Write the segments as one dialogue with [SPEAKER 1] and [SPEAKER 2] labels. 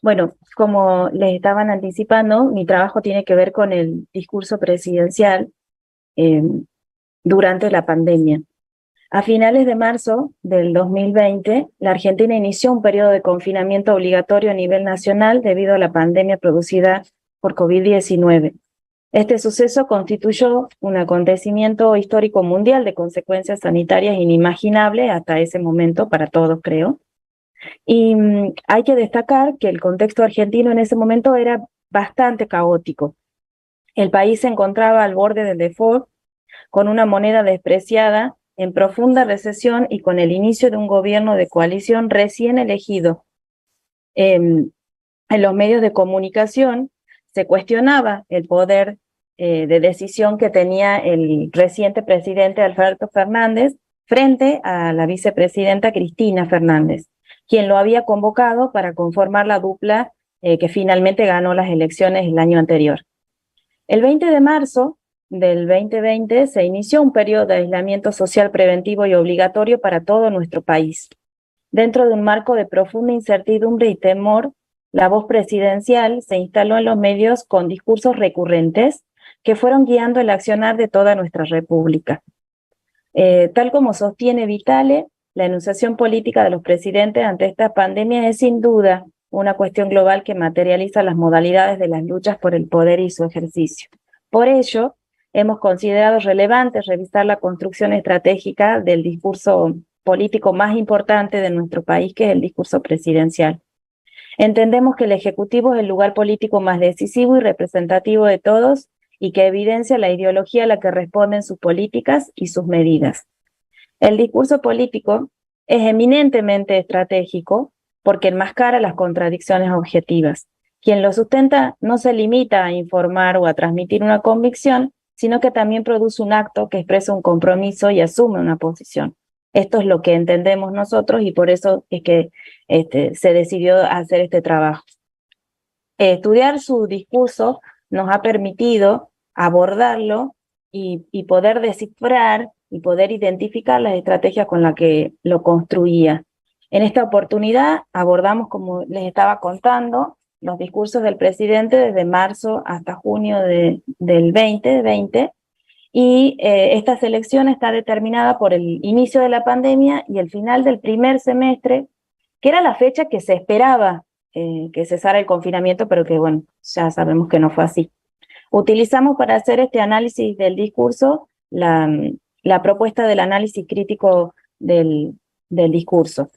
[SPEAKER 1] Bueno, como les estaban anticipando, mi trabajo tiene que ver con el discurso presidencial eh, durante la pandemia. A finales de marzo del 2020, la Argentina inició un periodo de confinamiento obligatorio a nivel nacional debido a la pandemia producida por COVID-19. Este suceso constituyó un acontecimiento histórico mundial de consecuencias sanitarias inimaginables hasta ese momento para todos, creo. Y hay que destacar que el contexto argentino en ese momento era bastante caótico. El país se encontraba al borde del default, con una moneda despreciada, en profunda recesión y con el inicio de un gobierno de coalición recién elegido. En los medios de comunicación se cuestionaba el poder de decisión que tenía el reciente presidente Alberto Fernández frente a la vicepresidenta Cristina Fernández, quien lo había convocado para conformar la dupla que finalmente ganó las elecciones el año anterior. El 20 de marzo del 2020 se inició un periodo de aislamiento social preventivo y obligatorio para todo nuestro país. Dentro de un marco de profunda incertidumbre y temor, la voz presidencial se instaló en los medios con discursos recurrentes que fueron guiando el accionar de toda nuestra república. Tal como sostiene Vitale, la enunciación política de los presidentes ante esta pandemia es sin duda una cuestión global que materializa las modalidades de las luchas por el poder y su ejercicio. Por ello, hemos considerado relevante revisar la construcción estratégica del discurso político más importante de nuestro país, que es el discurso presidencial. Entendemos que el Ejecutivo es el lugar político más decisivo y representativo de todos y que evidencia la ideología a la que responden sus políticas y sus medidas. El discurso político es eminentemente estratégico porque enmascara las contradicciones objetivas. Quien lo sustenta no se limita a informar o a transmitir una convicción, sino que también produce un acto que expresa un compromiso y asume una posición. Esto es lo que entendemos nosotros y por eso es que se decidió hacer este trabajo. Estudiar su discurso nos ha permitido abordarlo y poder descifrar y poder identificar las estrategias con las que lo construía. En esta oportunidad abordamos, como les estaba contando, los discursos del presidente desde marzo hasta junio del 2020, y esta selección está determinada por el inicio de la pandemia y el final del primer semestre, que era la fecha que se esperaba que cesara el confinamiento, pero que bueno, ya sabemos que no fue así. Utilizamos para hacer este análisis del discurso la propuesta del análisis crítico del discurso.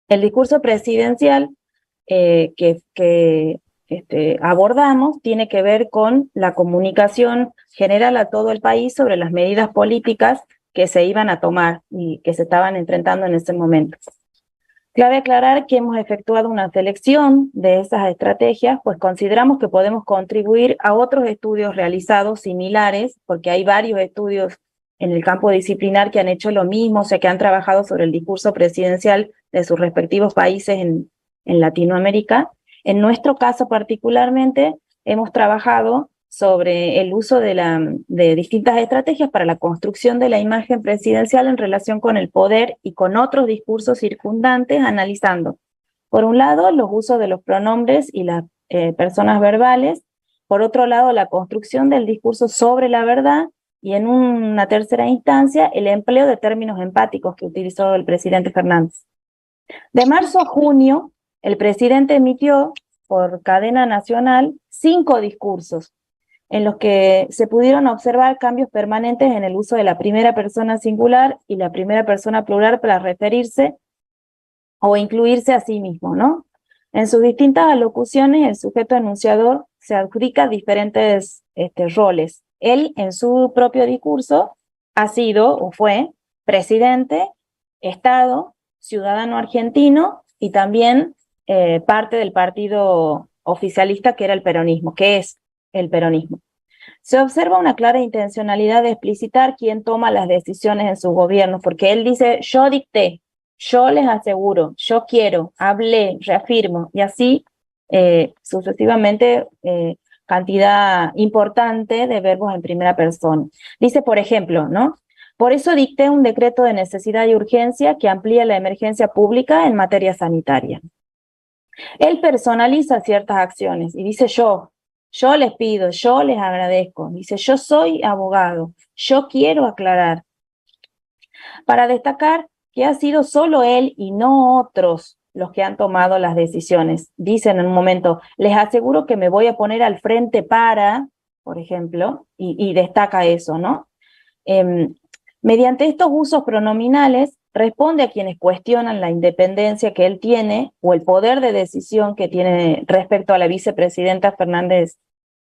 [SPEAKER 1] El discurso presidencial que abordamos tiene que ver con la comunicación general a todo el país sobre las medidas políticas que se iban a tomar y que se estaban enfrentando en ese momento. Cabe aclarar que hemos efectuado una selección de esas estrategias, pues consideramos que podemos contribuir a otros estudios realizados similares, porque hay varios estudios en el campo disciplinar que han hecho lo mismo, o sea, que han trabajado sobre el discurso presidencial de sus respectivos países en Latinoamérica. En nuestro caso particularmente, hemos trabajado sobre el uso de distintas estrategias para la construcción de la imagen presidencial en relación con el poder y con otros discursos circundantes, analizando, por un lado, los usos de los pronombres y las personas verbales, por otro lado, la construcción del discurso sobre la verdad, y en una tercera instancia, el empleo de términos empáticos que utilizó el presidente Fernández. De marzo a junio, el presidente emitió por cadena nacional 5 discursos, en los que se pudieron observar cambios permanentes en el uso de la primera persona singular y la primera persona plural para referirse o incluirse a sí mismo, ¿no? En sus distintas alocuciones, el sujeto enunciador se adjudica diferentes roles. Él, en su propio discurso, ha sido o fue presidente, Estado, ciudadano argentino y también parte del partido oficialista que era el peronismo, que es el peronismo. Se observa una clara intencionalidad de explicitar quién toma las decisiones en su gobierno, porque él dice, yo dicté, yo les aseguro, yo quiero, hablé, reafirmo, y así sucesivamente cantidad importante de verbos en primera persona. Dice, por ejemplo, ¿no? Por eso dicté un decreto de necesidad y urgencia que amplía la emergencia pública en materia sanitaria. Él personaliza ciertas acciones y dice yo les pido, yo les agradezco. Dice, yo soy abogado, yo quiero aclarar. Para destacar que ha sido solo él y no otros los que han tomado las decisiones. Dicen en un momento, les aseguro que me voy a poner al frente para, por ejemplo, y destaca eso, ¿no? Mediante estos usos pronominales, responde a quienes cuestionan la independencia que él tiene o el poder de decisión que tiene respecto a la vicepresidenta Fernández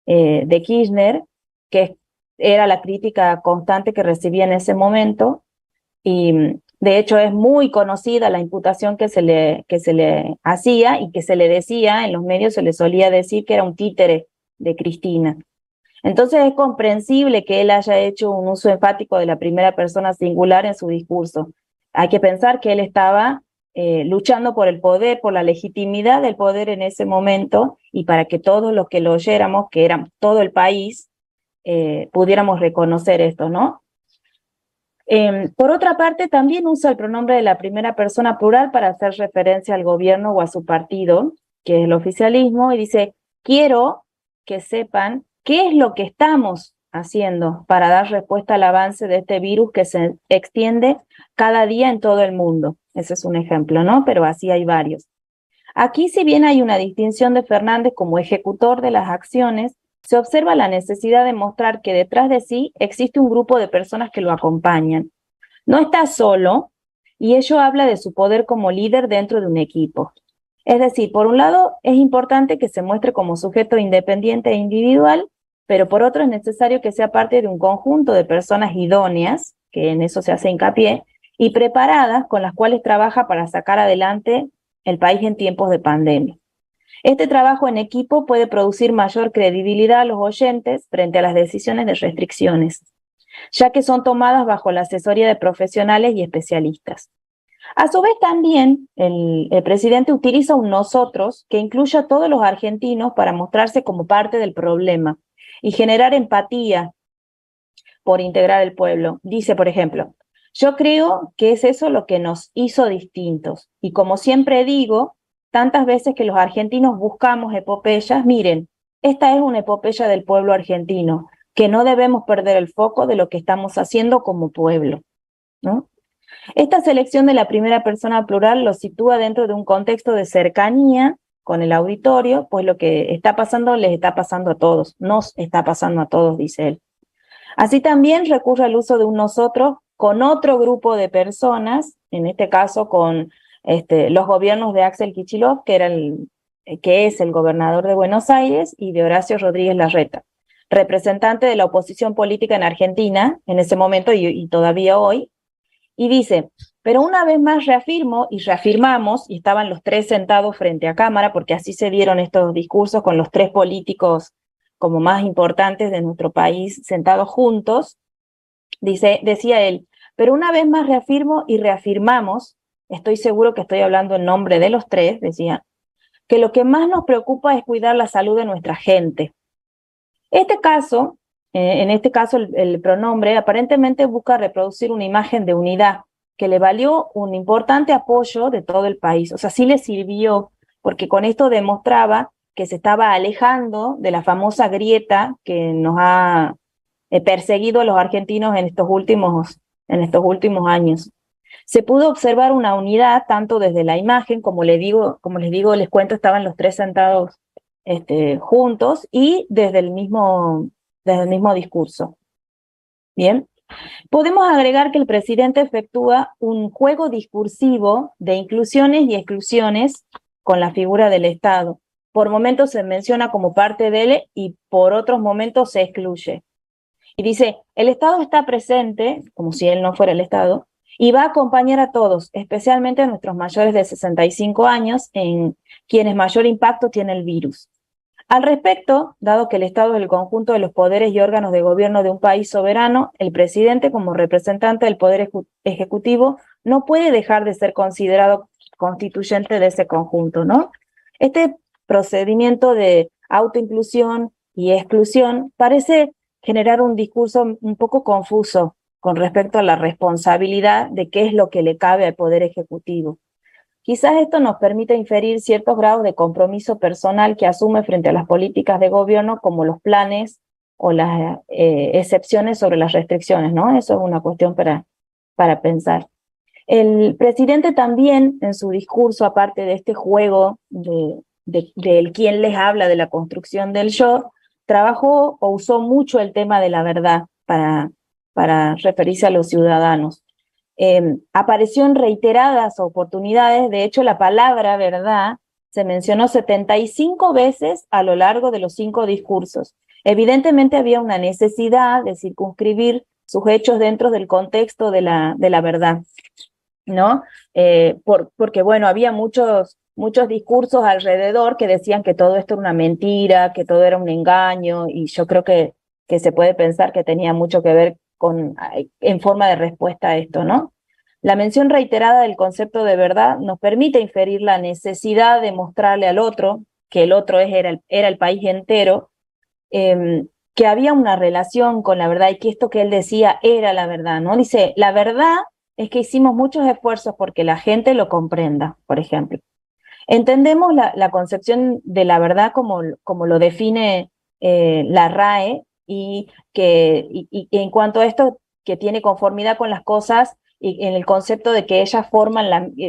[SPEAKER 1] de Kirchner, que era la crítica constante que recibía en ese momento, y de hecho es muy conocida la imputación que se le hacía y que se le decía, en los medios se le solía decir que era un títere de Cristina. Entonces es comprensible que él haya hecho un uso enfático de la primera persona singular en su discurso. Hay que pensar que él estaba luchando por el poder, por la legitimidad del poder en ese momento, y para que todos los que lo oyéramos, que eran todo el país, pudiéramos reconocer esto, ¿no? Por otra parte, también usa el pronombre de la primera persona plural para hacer referencia al gobierno o a su partido, que es el oficialismo, y dice, quiero que sepan qué es lo que estamos haciendo para dar respuesta al avance de este virus que se extiende cada día en todo el mundo. Ese es un ejemplo, ¿no? Pero así hay varios. Aquí, si bien hay una distinción de Fernández como ejecutor de las acciones, se observa la necesidad de mostrar que detrás de sí existe un grupo de personas que lo acompañan. No está solo, y ello habla de su poder como líder dentro de un equipo. Es decir, por un lado, es importante que se muestre como sujeto independiente e individual, pero por otro es necesario que sea parte de un conjunto de personas idóneas, que en eso se hace hincapié, y preparadas con las cuales trabaja para sacar adelante el país en tiempos de pandemia. Este trabajo en equipo puede producir mayor credibilidad a los oyentes frente a las decisiones de restricciones, ya que son tomadas bajo la asesoría de profesionales y especialistas. A su vez también el presidente utiliza un nosotros que incluye a todos los argentinos para mostrarse como parte del problema y generar empatía por integrar el pueblo. Dice, por ejemplo, yo creo que es eso lo que nos hizo distintos. Y como siempre digo, tantas veces que los argentinos buscamos epopeyas, miren, esta es una epopeya del pueblo argentino, que no debemos perder el foco de lo que estamos haciendo como pueblo, ¿no? Esta selección de la primera persona plural lo sitúa dentro de un contexto de cercanía con el auditorio, pues lo que está pasando les está pasando a todos, nos está pasando a todos, dice él. Así también recurre al uso de un nosotros con otro grupo de personas, en este caso con los gobiernos de Axel Kicillof, que es el gobernador de Buenos Aires, y de Horacio Rodríguez Larreta, representante de la oposición política en Argentina en ese momento y todavía hoy, y dice, pero una vez más reafirmo y reafirmamos, y estaban los tres sentados frente a cámara, porque así se dieron estos discursos con los tres políticos como más importantes de nuestro país sentados juntos, decía él, pero una vez más reafirmo y reafirmamos, estoy seguro que estoy hablando en nombre de los tres, decía, que lo que más nos preocupa es cuidar la salud de nuestra gente. En este caso el pronombre aparentemente busca reproducir una imagen de unidad que le valió un importante apoyo de todo el país. O sea, sí le sirvió, porque con esto demostraba que se estaba alejando de la famosa grieta que nos ha perseguido a los argentinos en estos últimos años. Se pudo observar una unidad tanto desde la imagen, como les digo, les cuento, estaban los tres sentados juntos, y desde el mismo discurso. Bien, podemos agregar que el presidente efectúa un juego discursivo de inclusiones y exclusiones con la figura del Estado. Por momentos se menciona como parte de él y por otros momentos se excluye. Y dice, el Estado está presente, como si él no fuera el Estado, y va a acompañar a todos, especialmente a nuestros mayores de 65 años, en quienes mayor impacto tiene el virus. Al respecto, dado que el Estado es el conjunto de los poderes y órganos de gobierno de un país soberano, el presidente, como representante del poder ejecutivo, no puede dejar de ser considerado constituyente de ese conjunto, ¿no? Este procedimiento de autoinclusión y exclusión parece generar un discurso un poco confuso con respecto a la responsabilidad de qué es lo que le cabe al poder ejecutivo. Quizás esto nos permite inferir ciertos grados de compromiso personal que asume frente a las políticas de gobierno, como los planes o las excepciones sobre las restricciones, ¿no? Eso es una cuestión para pensar. El presidente también, en su discurso, aparte de este juego del quién les habla, de la construcción del yo, trabajó o usó mucho el tema de la verdad para referirse a los ciudadanos. Apareció en reiteradas oportunidades. De hecho, la palabra verdad se mencionó 75 veces a lo largo de los 5 discursos. Evidentemente había una necesidad de circunscribir sus hechos dentro del contexto de la verdad, ¿no? Porque, bueno, había muchos discursos alrededor que decían que todo esto era una mentira, que todo era un engaño, y yo creo que se puede pensar que tenía mucho que ver en forma de respuesta a esto, ¿no? La mención reiterada del concepto de verdad nos permite inferir la necesidad de mostrarle al otro, que el otro era el país entero, que había una relación con la verdad y que esto que él decía era la verdad, ¿no? Dice, la verdad es que hicimos muchos esfuerzos porque la gente lo comprenda, por ejemplo. Entendemos la concepción de la verdad como lo define la RAE, y en cuanto a esto, que tiene conformidad con las cosas y en el concepto de que ellas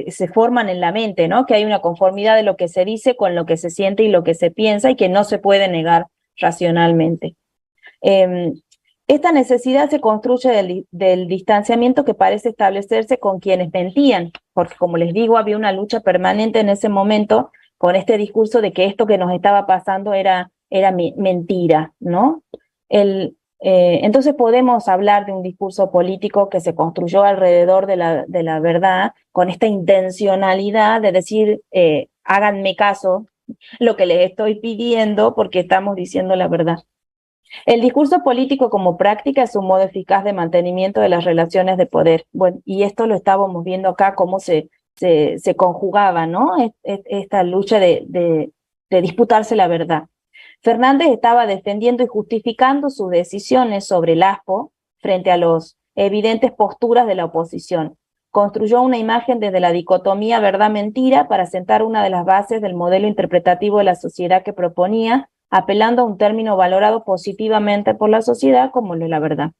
[SPEAKER 1] se forman en la mente, ¿no? Que hay una conformidad de lo que se dice con lo que se siente y lo que se piensa y que no se puede negar racionalmente. Esta necesidad se construye del distanciamiento que parece establecerse con quienes mentían, porque, como les digo, había una lucha permanente en ese momento con este discurso de que esto que nos estaba pasando era mentira, ¿no? Entonces podemos hablar de un discurso político que se construyó alrededor de la verdad, con esta intencionalidad de decir, háganme caso, lo que les estoy pidiendo, porque estamos diciendo la verdad. El discurso político como práctica es un modo eficaz de mantenimiento de las relaciones de poder. Bueno, y esto lo estábamos viendo acá, cómo se conjugaba, ¿no? Esta lucha de disputarse la verdad. Fernández estaba defendiendo y justificando sus decisiones sobre el ASPO frente a las evidentes posturas de la oposición. Construyó una imagen desde la dicotomía verdad-mentira para sentar una de las bases del modelo interpretativo de la sociedad que proponía, apelando a un término valorado positivamente por la sociedad como lo es la verdad.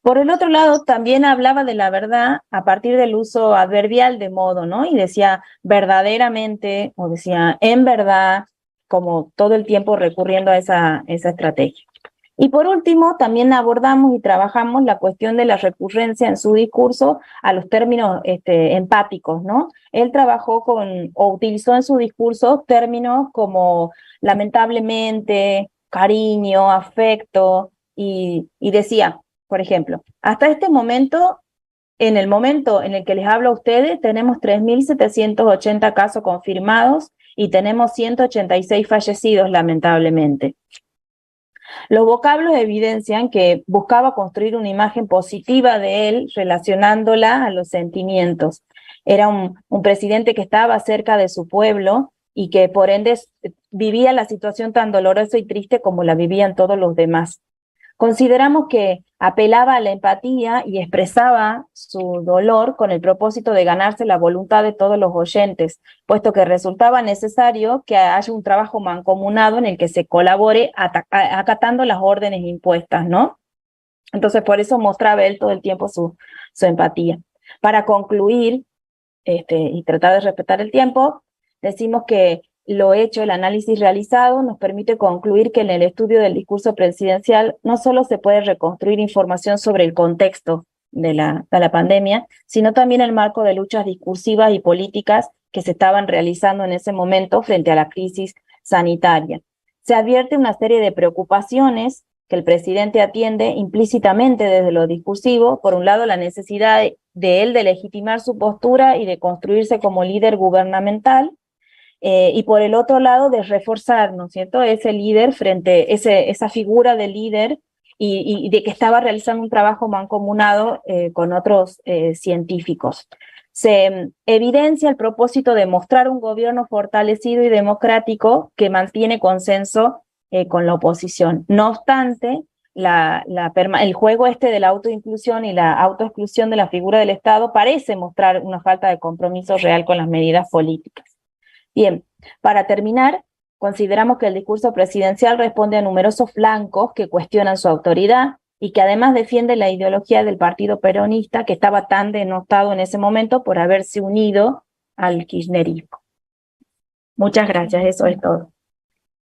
[SPEAKER 1] Por el otro lado, también hablaba de la verdad a partir del uso adverbial de modo, ¿no? Y decía verdaderamente, o decía en verdad, como todo el tiempo recurriendo a esa estrategia. Y por último, también abordamos y trabajamos la cuestión de la recurrencia en su discurso a los términos empáticos, ¿no? Él trabajó o utilizó en su discurso términos como lamentablemente, cariño, afecto, y decía, por ejemplo, hasta este momento, en el momento en el que les hablo a ustedes, tenemos 3.780 casos confirmados y tenemos 186 fallecidos, lamentablemente. Los vocablos evidencian que buscaba construir una imagen positiva de él, relacionándola a los sentimientos. Era un presidente que estaba cerca de su pueblo y que por ende vivía la situación tan dolorosa y triste como la vivían todos los demás. Consideramos que apelaba a la empatía y expresaba su dolor con el propósito de ganarse la voluntad de todos los oyentes, puesto que resultaba necesario que haya un trabajo mancomunado en el que se colabore acatando las órdenes impuestas, ¿no? Entonces, por eso mostraba él todo el tiempo su empatía. Para concluir, y tratar de respetar el tiempo, decimos que lo hecho, el análisis realizado, nos permite concluir que en el estudio del discurso presidencial no solo se puede reconstruir información sobre el contexto de la pandemia, sino también el marco de luchas discursivas y políticas que se estaban realizando en ese momento frente a la crisis sanitaria. Se advierte una serie de preocupaciones que el presidente atiende implícitamente desde lo discursivo. Por un lado, la necesidad de él de legitimar su postura y de construirse como líder gubernamental, y por el otro lado de reforzar, ¿no es cierto?, ese líder esa figura de líder y de que estaba realizando un trabajo mancomunado con otros científicos. Se evidencia el propósito de mostrar un gobierno fortalecido y democrático que mantiene consenso con la oposición. No obstante, el juego este de la autoinclusión y la autoexclusión de la figura del Estado parece mostrar una falta de compromiso real con las medidas políticas. Bien, para terminar, consideramos que el discurso presidencial responde a numerosos flancos que cuestionan su autoridad y que además defiende la ideología del partido peronista que estaba tan denostado en ese momento por haberse unido al kirchnerismo. Muchas gracias, eso es todo.